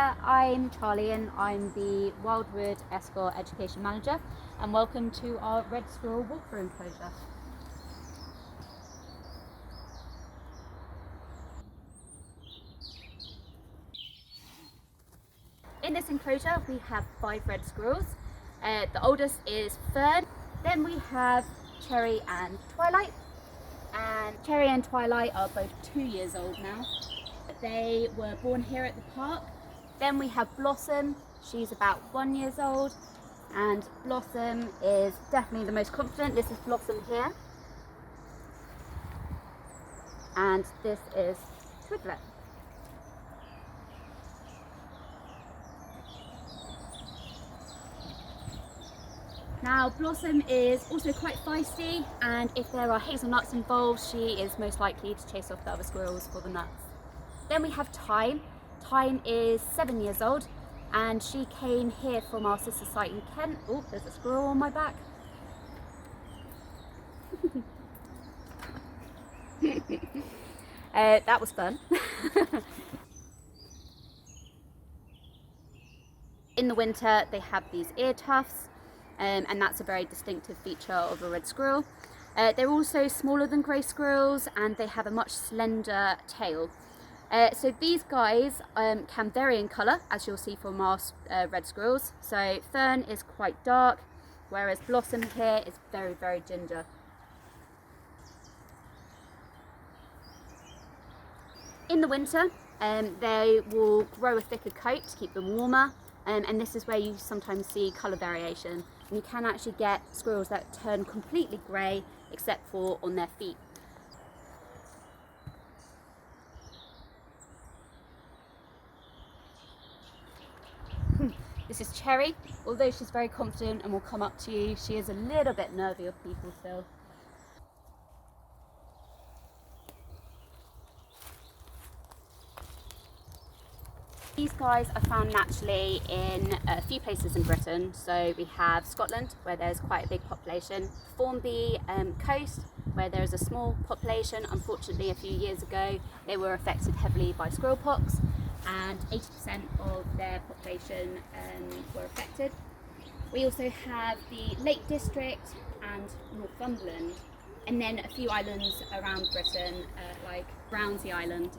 there, I'm Charlie and I'm the Wildwood Escort Education Manager, and welcome to our red squirrel walkthrough enclosure. In this enclosure we have 5 red squirrels. The oldest is Fern, then we have Cherry and Twilight, and Cherry and Twilight are both 2 years old now. They were born here at the park. Then we have Blossom, she's about 1 year old, and Blossom is definitely the most confident. This is Blossom here, and this is Twiglet. Now Blossom is also quite feisty, and if there are hazelnuts involved, she is most likely to chase off the other squirrels for the nuts. Then we have Tyne. Tyne is 7 years old, and she came here from our sister site in Kent. Oh, there's a squirrel on my back. That was fun. In the winter they have these ear tufts, and that's a very distinctive feature of a red squirrel. They're also smaller than grey squirrels, and they have a much slender tail. So these guys can vary in colour, as you'll see from our red squirrels. So Fern is quite dark, whereas Blossom here is very, very ginger. In the winter, they will grow a thicker coat to keep them warmer, and this is where you sometimes see colour variation. And you can actually get squirrels that turn completely grey, except for on their feet. This is Cherry. Although she's very confident and will come up to you, she is a little bit nervy of people still. These guys are found naturally in a few places in Britain. So we have Scotland, where there's quite a big population, Formby coast, where there is a small population. Unfortunately, a few years ago they were affected heavily by squirrel pox, and 80% of their population were affected. We also have the Lake District and Northumberland, and then a few islands around Britain, like Brownsea Island.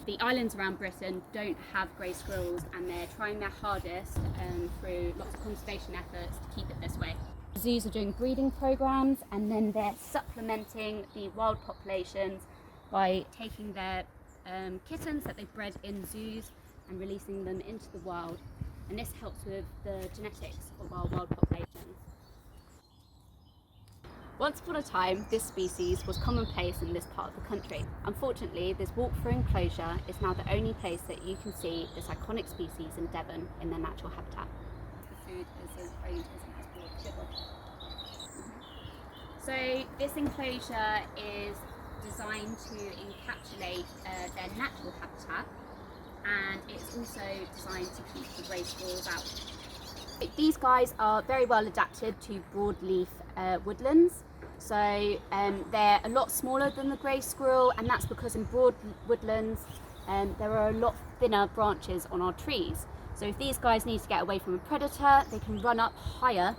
The islands around Britain don't have grey squirrels, and they're trying their hardest through lots of conservation efforts to keep it this way. Zoos are doing breeding programs, and then they're supplementing the wild populations by taking their kittens that they bred in zoos and releasing them into the wild, and this helps with the genetics of our wild populations. Once upon a time, this species was commonplace in this part of the country. Unfortunately, this walk-through enclosure is now the only place that you can see this iconic species in Devon in their natural habitat. The food is as very sugar. So this enclosure is designed to encapsulate their natural habitat, and it's also designed to keep the grey squirrels out. These guys are very well adapted to broadleaf woodlands, so they're a lot smaller than the grey squirrel, and that's because in broad woodlands there are a lot thinner branches on our trees. So if these guys need to get away from a predator, they can run up higher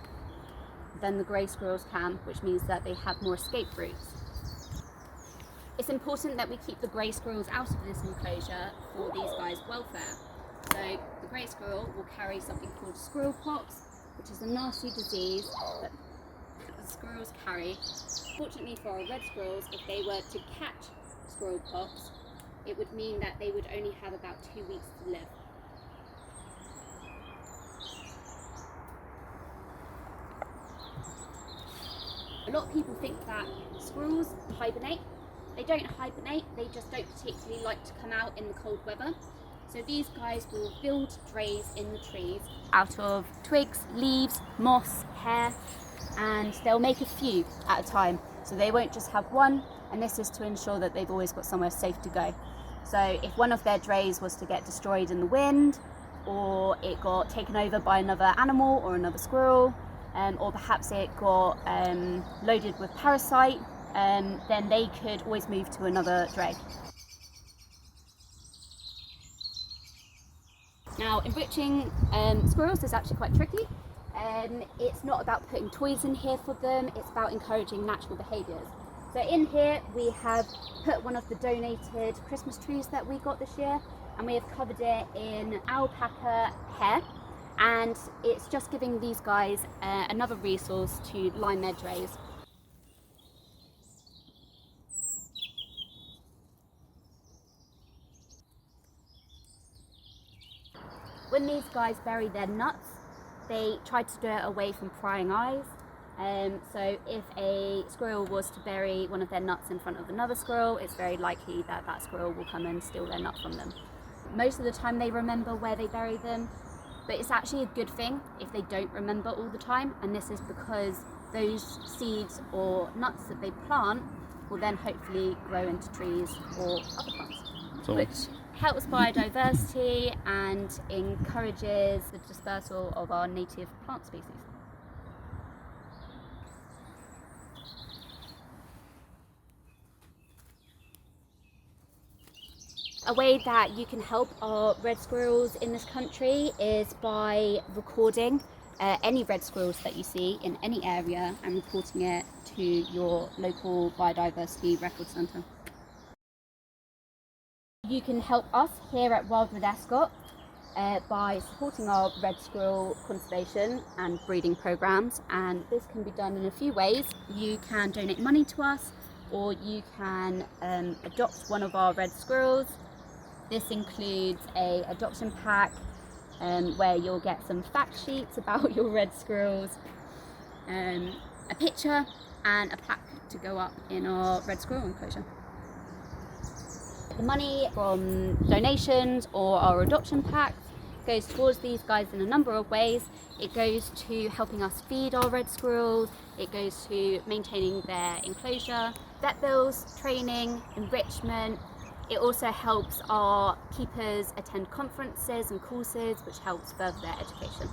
than the grey squirrels can, which means that they have more escape routes. It's important that we keep the grey squirrels out of this enclosure for these guys' welfare. So the grey squirrel will carry something called squirrel pox, which is a nasty disease that the squirrels carry. Fortunately for our red squirrels, if they were to catch squirrel pox, it would mean that they would only have about 2 weeks to live. A lot of people think that squirrels hibernate. They don't hibernate, they just don't particularly like to come out in the cold weather. So these guys will build drays in the trees out of twigs, leaves, moss, hair, and they'll make a few at a time. So they won't just have one, and this is to ensure that they've always got somewhere safe to go. So if one of their drays was to get destroyed in the wind, or it got taken over by another animal or another squirrel, or perhaps it got loaded with parasite, then they could always move to another dray. Now, enriching squirrels is actually quite tricky. It's not about putting toys in here for them, it's about encouraging natural behaviours. So in here we have put one of the donated Christmas trees that we got this year, and we have covered it in alpaca hair, and it's just giving these guys another resource to line their drays. When these guys bury their nuts, they try to do it away from prying eyes. So if a squirrel was to bury one of their nuts in front of another squirrel, it's very likely that that squirrel will come and steal their nut from them. Most of the time they remember where they bury them, but it's actually a good thing if they don't remember all the time, and this is because those seeds or nuts that they plant will then hopefully grow into trees or other plants, which helps biodiversity and encourages the dispersal of our native plant species. A way that you can help our red squirrels in this country is by recording any red squirrels that you see in any area and reporting it to your local biodiversity record centre. You can help us here at Wildwood by supporting our red squirrel conservation and breeding programmes, and this can be done in a few ways. You can donate money to us, or you can adopt one of our red squirrels. This includes a adoption pack where you'll get some fact sheets about your red squirrels, a picture and a plaque to go up in our red squirrel enclosure. The money from donations or our adoption packs goes towards these guys in a number of ways. It goes to helping us feed our red squirrels, it goes to maintaining their enclosure, vet bills, training, enrichment. It also helps our keepers attend conferences and courses, which helps further their education.